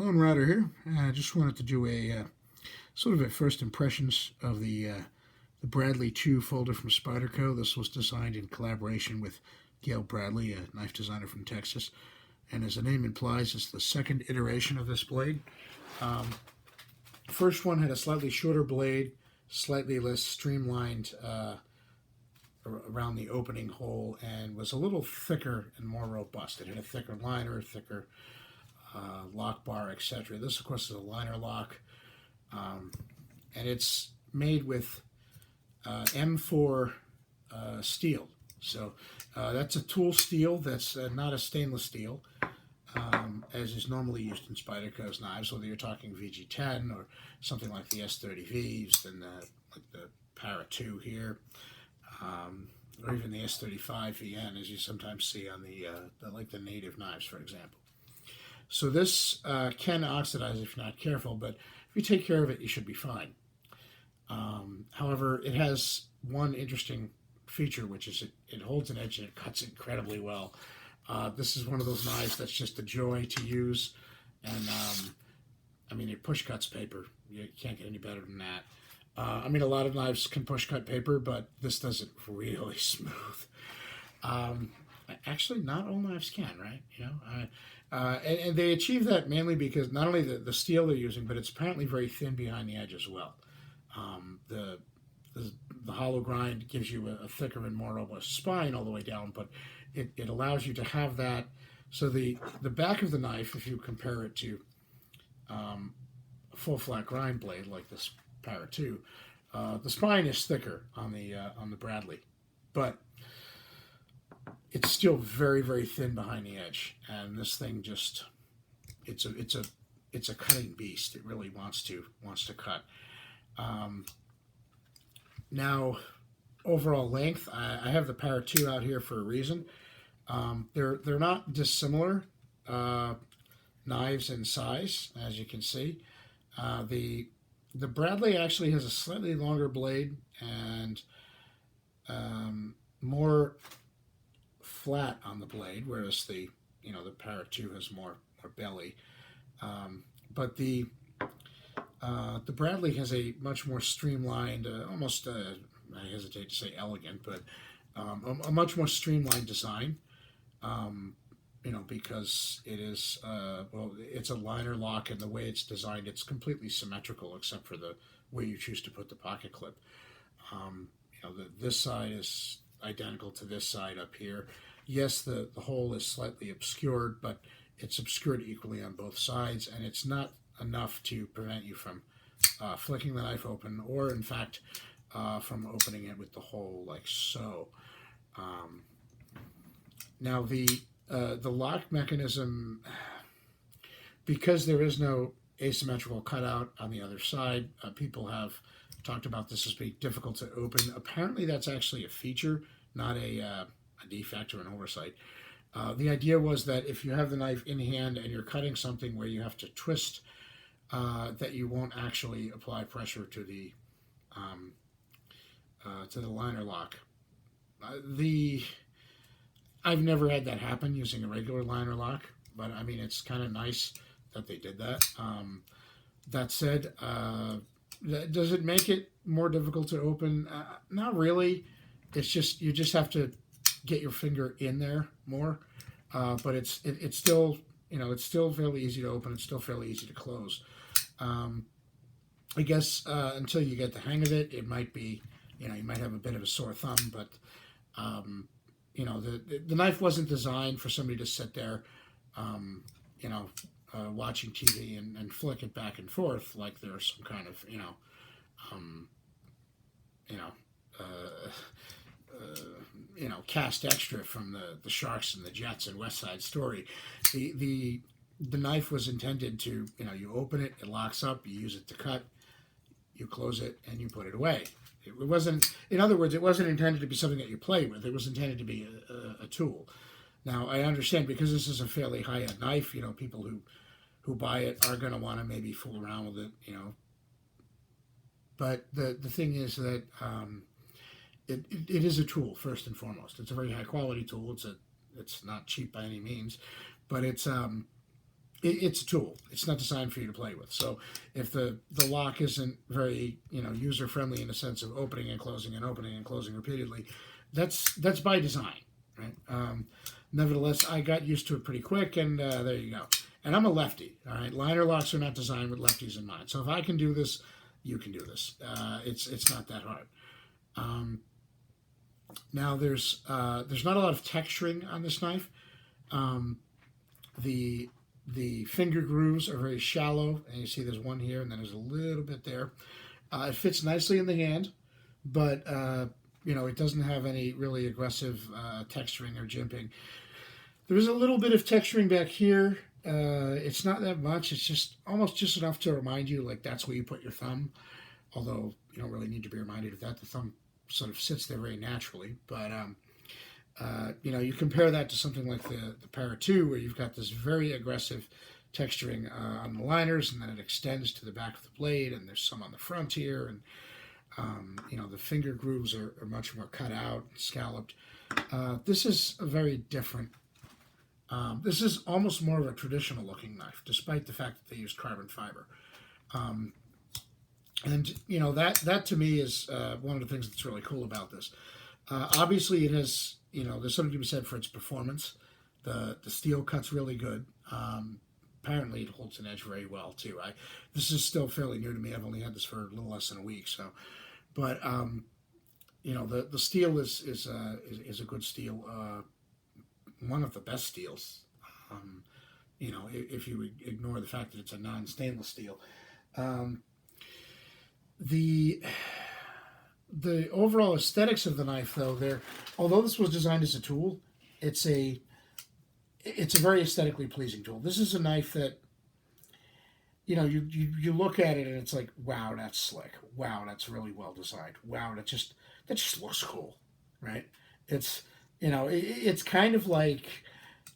Lone Rider here. I just wanted to do a sort of a first impressions of the Bradley 2 folder from Spyderco. This was designed in collaboration with Gail Bradley, a knife designer from Texas. And as the name implies, it's the second iteration of this blade. Um, First one had a slightly shorter blade, slightly less streamlined around the opening hole, and was a little thicker and more robust. It had a thicker liner, thicker lock bar, etc. This, of course, is a liner lock, and it's made with M4 steel. So that's a tool steel. That's not a stainless steel, as is normally used in Spyderco's knives, whether you're talking VG10 or something like the S30V used in like the Para 2 here, or even the S35 VN, as you sometimes see on the native knives, for example. So this can oxidize if you're not careful, but if you take care of it, you should be fine. However, it has one interesting feature, which is it holds an edge and it cuts incredibly well. This is one of those knives that's just a joy to use, and I mean, it push cuts paper. You can't get any better than that. I mean, a lot of knives can push cut paper, but this does it really smooth. Actually, not all knives can, right? You know, and they achieve that mainly because not only the steel they're using, but it's apparently very thin behind the edge as well. The hollow grind gives you a thicker and more robust spine all the way down, but it allows you to have that. So the back of the knife, if you compare it to a full flat grind blade like this Para 2, the spine is thicker on the Bradley, but it's still very, very thin behind the edge. And this thing just it's a cutting beast. It really wants to cut. Now, overall length, I have the Para 2 out here for a reason. They're not dissimilar knives in size, as you can see. The Bradley actually has a slightly longer blade and more flat on the blade, whereas the Para 2 has more belly. But the Bradley has a much more streamlined, almost I hesitate to say elegant, but a much more streamlined design. Because it is it's a liner lock, and the way it's designed, it's completely symmetrical except for the way you choose to put the pocket clip. This side is identical to this side up here. Yes, the hole is slightly obscured, but it's obscured equally on both sides, and it's not enough to prevent you from flicking the knife open, or in fact from opening it with the hole like so. Now the lock mechanism, because there is no asymmetrical cutout on the other side, people have talked about this as being difficult to open. Apparently that's actually a feature, not a defect or an oversight. The idea was that if you have the knife in hand and you're cutting something where you have to twist, that you won't actually apply pressure to the liner lock. I've never had that happen using a regular liner lock, but I mean, it's kind of nice that they did that. That said, does it make it more difficult to open? Not really. It's just you just have to get your finger in there more. But it's still it's still fairly easy to open. It's still fairly easy to close. I guess until you get the hang of it, it might be you might have a bit of a sore thumb, but the knife wasn't designed for somebody to sit there, watching TV and flick it back and forth like there's some kind of cast extra from the Sharks and the Jets and West Side Story. The knife was intended to you open it, it locks up, you use it to cut, you close it, and you put it away. It wasn't, in other words, it wasn't intended to be something that you play with. It was intended to be a tool. Now, I understand because this is a fairly high-end knife, people who buy it are going to want to maybe fool around with it, But the thing is that it is a tool, first and foremost. It's a very high-quality tool. It's not cheap by any means, but it's it's a tool. It's not designed for you to play with. So if the lock isn't very user friendly in the sense of opening and closing repeatedly, that's by design, right? Nevertheless, I got used to it pretty quick, and there you go. And I'm a lefty. All right, liner locks are not designed with lefties in mind. So if I can do this, you can do this. It's not that hard. Now there's not a lot of texturing on this knife. The finger grooves are very shallow, and you see there's one here, and then there's a little bit there. It fits nicely in the hand, but it doesn't have any really aggressive texturing or jimping. There is a little bit of texturing back here. It's not that much. It's just almost just enough to remind you, like, that's where you put your thumb. Although you don't really need to be reminded of that. The thumb sort of sits there very naturally. But you compare that to something like the Para 2, where you've got this very aggressive texturing on the liners, and then it extends to the back of the blade, and there's some on the front here, and the finger grooves are much more cut out and scalloped. This is a very different. This is almost more of a traditional looking knife, despite the fact that they use carbon fiber. That to me is one of the things that's really cool about this. Obviously, it has, there's something to be said for its performance. The steel cuts really good. Apparently, it holds an edge very well too. This is still fairly new to me. I've only had this for a little less than a week. So, but the steel is a good steel. One of the best steels. If you ignore the fact that it's a non-stainless steel. The overall aesthetics of the knife, though, although this was designed as a tool, it's a very aesthetically pleasing tool. This is a knife that you look at it and it's like, wow, that's slick. Wow, that's really well designed. Wow, that just looks cool, right? It's it's kind of like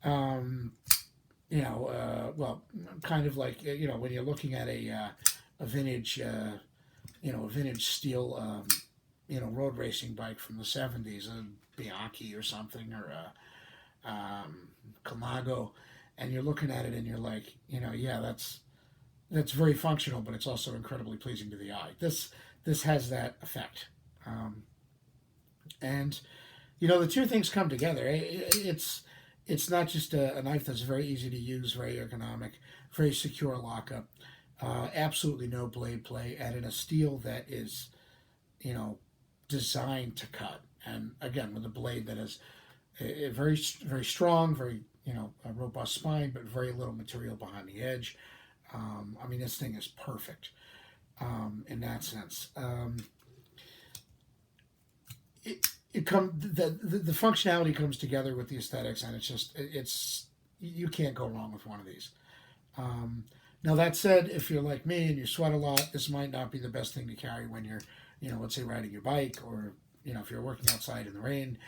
kind of like when you're looking at a vintage a vintage steel road racing bike from the 70s, a Bianchi or something, or a Kamago, and you're looking at it and you're like, that's very functional, but it's also incredibly pleasing to the eye. This has that effect, and the two things come together. It's not just a knife that's very easy to use, very ergonomic, very secure lockup, absolutely no blade play, and in a steel that is, designed to cut. And again, with a blade that is a very, very strong, very, a robust spine, but very little material behind the edge. This thing is perfect in that sense. The functionality comes together with the aesthetics, and it's you can't go wrong with one of these. Now that said, if you're like me and you sweat a lot, this might not be the best thing to carry when you're, let's say riding your bike, or if you're working outside in the rain.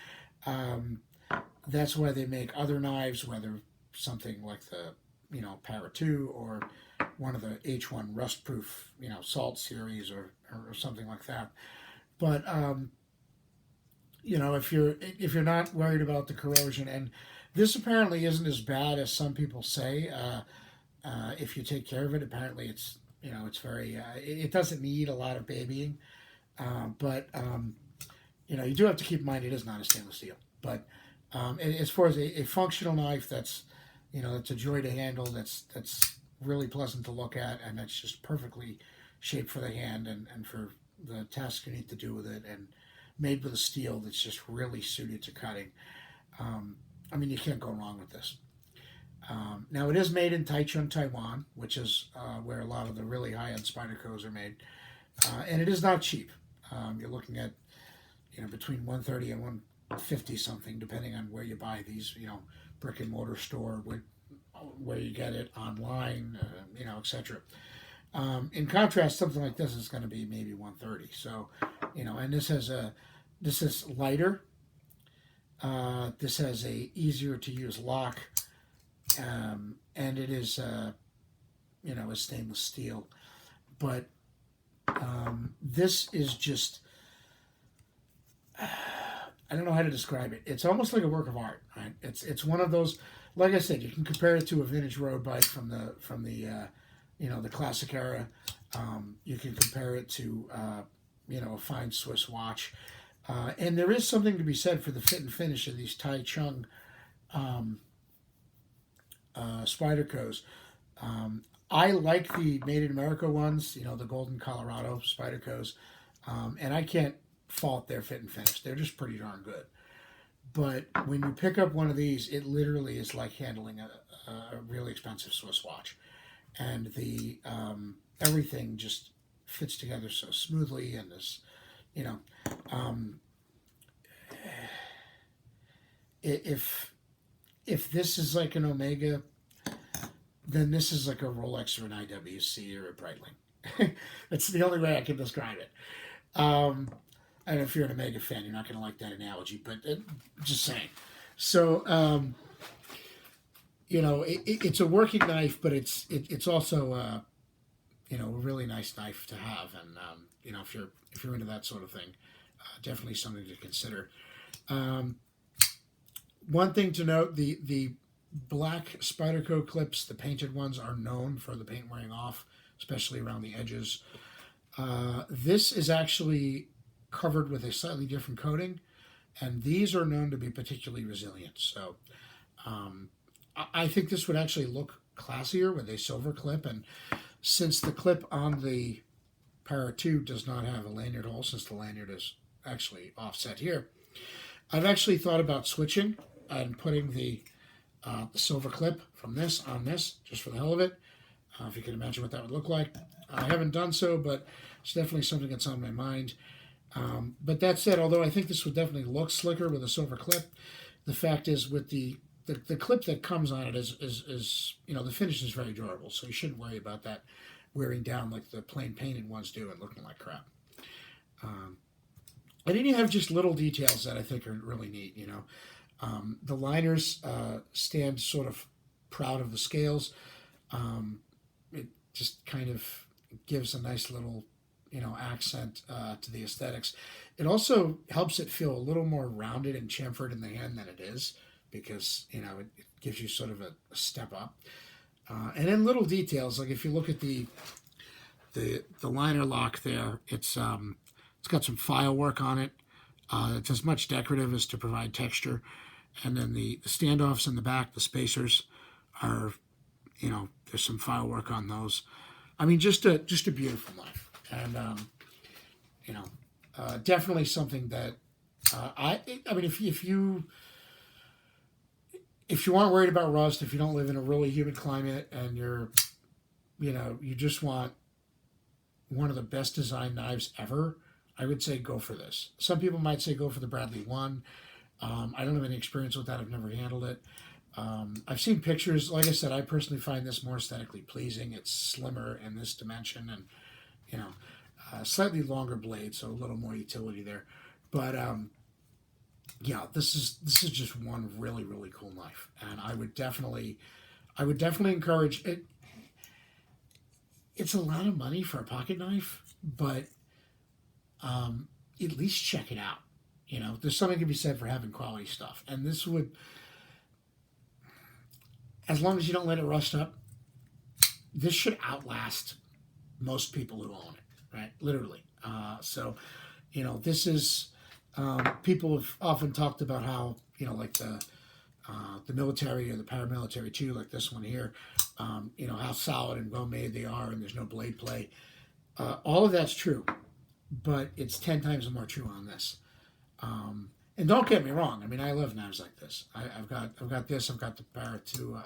That's why they make other knives, whether something like the Para 2 or one of the H1 rustproof salt series or something like that. But if you're not worried about the corrosion, and this apparently isn't as bad as some people say. If you take care of it, apparently it's very it doesn't need a lot of babying, but you do have to keep in mind it is not a stainless steel. But as far as a functional knife that's that's a joy to handle, that's really pleasant to look at, and that's just perfectly shaped for the hand and for the task you need to do with it, and made with a steel that's just really suited to cutting. You can't go wrong with this. Now, it is made in Taichung, Taiwan, which is where a lot of the really high-end Spydercos are made. And it is not cheap. You're looking at between $130 and $150 something, depending on where you buy these, brick and mortar store, where you get it online, etc. In contrast, something like this is going to be maybe $130. So, and this is lighter. This has a easier to use lock, and it is a stainless steel. But this is just I don't know how to describe it. It's almost like a work of art. Right? It's one of those. Like I said, you can compare it to a vintage road bike from the the classic era. You can compare it to a fine Swiss watch, and there is something to be said for the fit and finish of these Tai Chung um, Spydercos. I like the Made in America ones, the Golden Colorado Spydercos, and I can't fault their fit and finish. They're just pretty darn good. But when you pick up one of these, it literally is like handling a really expensive Swiss watch, and the everything just fits together so smoothly. And this, you know, um, if this is like an Omega, then this is like a Rolex or an IWC or a Breitling. That's the only way I can describe it. Um, and if you're an Omega fan, you're not going to like that analogy, but just saying. So, it's a working knife, but it's also a really nice knife to have, and if you're into that sort of thing, definitely something to consider. Um, One thing to note: the black Spyderco clips, the painted ones, are known for the paint wearing off, especially around the edges. This is actually covered with a slightly different coating, and these are known to be particularly resilient. So um, I think this would actually look classier with a silver clip, and since the clip on the Para 2 does not have a lanyard hole, since the lanyard is actually offset here, I've actually thought about switching and putting the silver clip from this on this, just for the hell of it. If you can imagine what that would look like. I haven't done so, but it's definitely something that's on my mind. But that said, although I think this would definitely look slicker with a silver clip, the fact is with the clip that comes on it is the finish is very durable, so you shouldn't worry about that wearing down like the plain painted ones do and looking like crap. Um, and then you have just little details that I think are really neat. The liners stand sort of proud of the scales. It just kind of gives a nice little accent to the aesthetics. It also helps it feel a little more rounded and chamfered in the hand than it is, because it gives you sort of a step up. And then little details, like if you look at the liner lock there, it's got some file work on it. It's as much decorative as to provide texture. And then the standoffs in the back, the spacers, are there's some file work on those. I mean, just a beautiful knife, and definitely something that I mean, if you aren't worried about rust, if you don't live in a really humid climate, and you just want one of the best designed knives ever, I would say go for this. Some people might say go for the Bradley 1. I don't have any experience with that. I've never handled it. I've seen pictures. Like I said, I personally find this more aesthetically pleasing. It's slimmer in this dimension, and slightly longer blade, so a little more utility there. But this is just one really really cool knife, and I would definitely encourage it. It's a lot of money for a pocket knife, but at least check it out. There's something to be said for having quality stuff, and this would, as long as you don't let it rust up, this should outlast most people who own it, right? Literally. This is, people have often talked about how, like the military or the paramilitary too, like this one here, how solid and well made they are, and there's no blade play. All of that's true, but it's 10 times more true on this. And don't get me wrong. I mean, I love knives like this. I've got this. I've got the Para 2.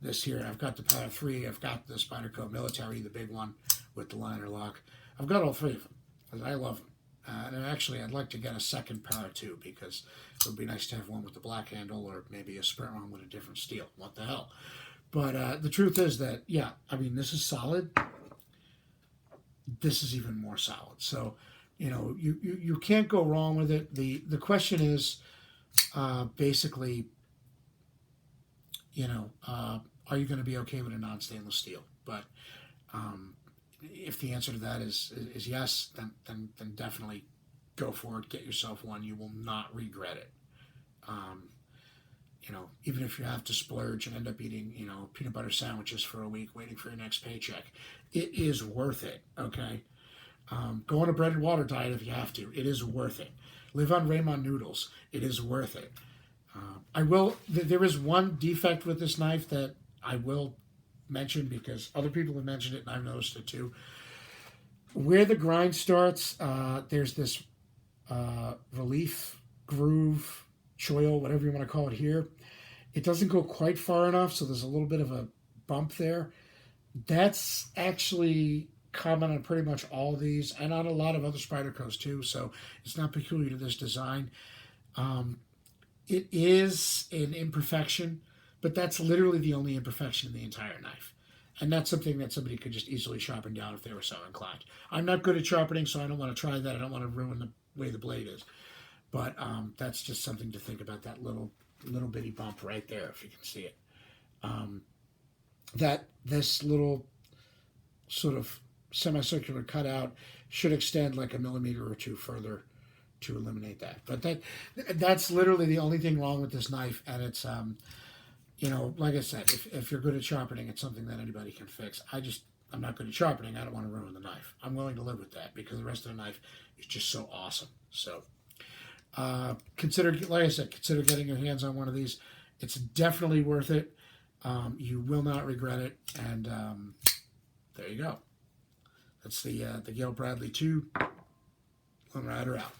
This here. I've got the Para 3. I've got the Spyderco Military, the big one with the liner lock. I've got all three of them because I love them. And actually, I'd like to get a second Para 2 because it would be nice to have one with the black handle, or maybe a sprint one with a different steel. What the hell? But the truth is that, this is solid. This is even more solid. So, you can't go wrong with it. The question is basically, are you going to be okay with a non-stainless steel? But if the answer to that is yes, then definitely go for it. Get yourself one. You will not regret it. Even if you have to splurge and end up eating, peanut butter sandwiches for a week waiting for your next paycheck, it is worth it, okay? Go on a bread and water diet if you have to. It is worth it. Live on ramen noodles. It is worth it. There is one defect with this knife that I will mention because other people have mentioned it and I've noticed it too. Where the grind starts, there's this relief, groove, choil, whatever you want to call it here. It doesn't go quite far enough, so there's a little bit of a bump there. That's actually common on pretty much all of these and on a lot of other Spydercos too, so it's not peculiar to this design. It is an imperfection, but that's literally the only imperfection in the entire knife. And that's something that somebody could just easily sharpen down if they were so inclined. I'm not good at sharpening, so I don't want to try that. I don't want to ruin the way the blade is. But that's just something to think about, that little bitty bump right there, if you can see it. That this little sort of semicircular cutout should extend like a millimeter or two further to eliminate that. But that's literally the only thing wrong with this knife, and it's like I said, if you're good at sharpening, it's something that anybody can fix. I'm not good at sharpening. I don't want to ruin the knife. I'm willing to live with that because the rest of the knife is just so awesome. So consider getting your hands on one of these. It's definitely worth it. You will not regret it. And there you go. That's the Gale Bradley 2 Lone Rider out.